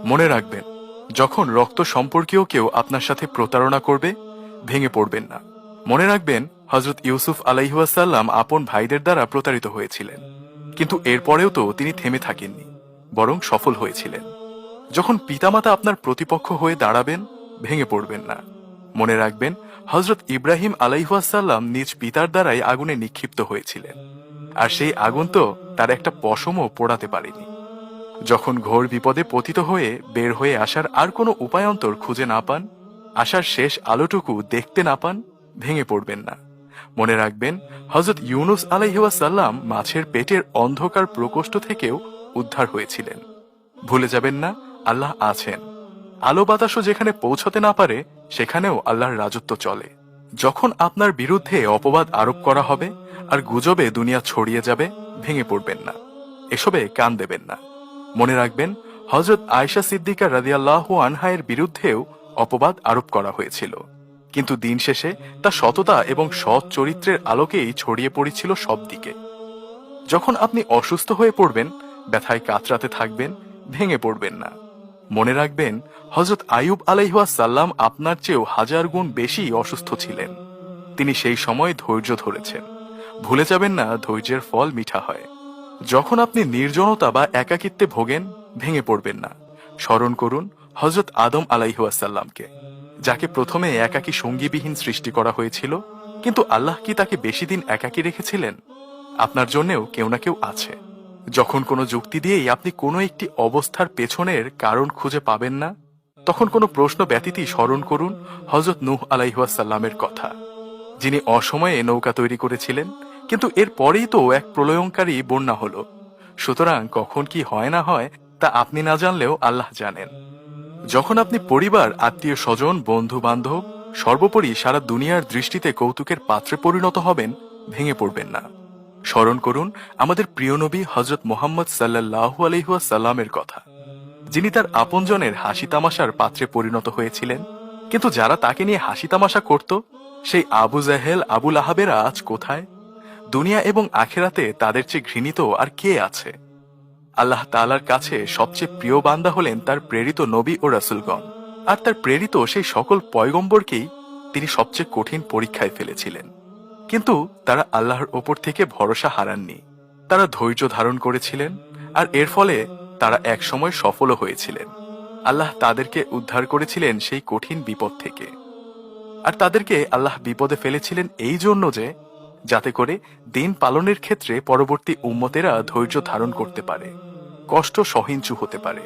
মনে রাখবেন, যখন রক্ত সম্পর্কীয় কেউ আপনার সাথে প্রতারণা করবে, ভেঙে পড়বেন না। মনে রাখবেন, হযরত ইউসুফ আলাইহিওয়াসাল্লাম আপন ভাইদের দ্বারা প্রতারিত হয়েছিলেন, কিন্তু এরপরেও তো তিনি থেমে থাকেননি, বরং সফল হয়েছিলেন। যখন পিতামাতা আপনার প্রতিপক্ষ হয়ে দাঁড়াবেন, ভেঙে পড়বেন না। মনে রাখবেন, হযরত ইব্রাহিম আলাইহিওয়াসাল্লাম নিজ পিতার দ্বারাই আগুনে নিক্ষিপ্ত হয়েছিলেন, আর সেই আগুন তো তার একটা পশমও পোড়াতে পারেনি। যখন ঘোর বিপদে পতিত হয়ে বের হয়ে আসার আর কোনো উপায়ন্তর খুঁজে না পান, আসার শেষ আলোটুকু দেখতে না পান, ভেঙে পড়বেন না। মনে রাখবেন, হযরত ইউনুস আলাইহিওয়াসাল্লাম মাছের পেটের অন্ধকার প্রকোষ্ঠ থেকেও উদ্ধার হয়েছিলেন। ভুলে যাবেন না, আল্লাহ আছেন। আলো বাতাসও যেখানে পৌঁছতে না পারে, সেখানেও আল্লাহর রাজত্ব চলে। যখন আপনার বিরুদ্ধে অপবাদ আরোপ করা হবে আর গুজবে দুনিয়া ছড়িয়ে যাবে, ভেঙে পড়বেন না, এসবে কান দেবেন না। মনে রাখবেন, হযরত আয়েশা সিদ্দিকা রাদিয়াল্লাহু আনহায়ের বিরুদ্ধেও অপবাদ আরোপ করা হয়েছিল, কিন্তু দিন শেষে তা সততা এবং সৎ চরিত্রের আলোকেই ছড়িয়ে পড়েছিল সব দিকে। যখন আপনি অসুস্থ হয়ে পড়বেন, ব্যথায় কাতরাতে থাকবেন, ভেঙে পড়বেন না। মনে রাখবেন, হযরত আইয়ুব আলাইহিসসালাম আপনার চেয়েও 1000 গুণ বেশি অসুস্থ ছিলেন। তিনি সেই সময় ধৈর্য ধরেছেন। ভুলে যাবেন না, ধৈর্যের ফল মিঠা হয়। যখন আপনি নির্জনতা বা একাকিত্বে ভোগেন, ভেঙে পড়বেন না। স্মরণ করুন হযরত আদম আলাইহিসসালামকে, যাকে প্রথমে একাকী সঙ্গীবিহীন সৃষ্টি করা হয়েছিল, কিন্তু আল্লাহ কি তাকে বেশি দিন একাকী রেখেছিলেন? আপনার জন্যেও কেউ না কেউ আছে। যখন কোনো যুক্তি দিয়েই আপনি কোনো একটি অবস্থার পেছনের কারণ খুঁজে পাবেন না, তখন কোনো প্রশ্ন ব্যতীতই স্মরণ করুন হযরত নূহ আলাইহিসসালামের কথা, যিনি অসময়ে নৌকা তৈরি করেছিলেন, কিন্তু এর পরেই তো এক প্রলয়ঙ্কারী বন্যা হলো। সুতরাং কখন কি হয় না হয় তা আপনি না জানলেও আল্লাহ জানেন। যখন আপনি পরিবার, আত্মীয় স্বজন, বন্ধু বান্ধব, সর্বোপরি সারা দুনিয়ার দৃষ্টিতে কৌতুকের পাত্রে পরিণত হবেন, ভেঙে পড়বেন না। স্মরণ করুন আমাদের প্রিয় নবী হযরত মুহাম্মদ সাল্লাল্লাহু আলাইহি ওয়াসাল্লামের কথা, যিনি তার আপনজনের হাসি তামাশার পাত্রে পরিণত হয়েছিলেন, কিন্তু যারা তাকে নিয়ে হাসি তামাশা করত, সেই আবু জাহেল, আবু লাহাবেরা আজ কোথায়? দুনিয়া এবং আখিরাতে তাদের চেয়ে ঘৃণিত আর কে আছে? আল্লাহ তাআলার কাছে সবচেয়ে প্রিয় বান্দা হলেন তার প্রেরিত নবী ও রাসূলগণ, আর তার প্রেরিত সেই সকল পয়গম্বরকেই তিনি সবচেয়ে কঠিন পরীক্ষায় ফেলেছিলেন। কিন্তু তারা আল্লাহর ওপর থেকে ভরসা হারাননি। তারা ধৈর্য ধারণ করেছিলেন, আর এর ফলে তারা এক সময় সফলও হয়েছিলেন। আল্লাহ তাদেরকে উদ্ধার করেছিলেন সেই কঠিন বিপদ থেকে। আর তাদেরকে আল্লাহ বিপদে ফেলেছিলেন এই জন্য যে, যাতে করে দিন পালনের ক্ষেত্রে পরবর্তী উম্মতেরা ধৈর্য ধারণ করতে পারে, কষ্ট সহিঞ্চু হতে পারে।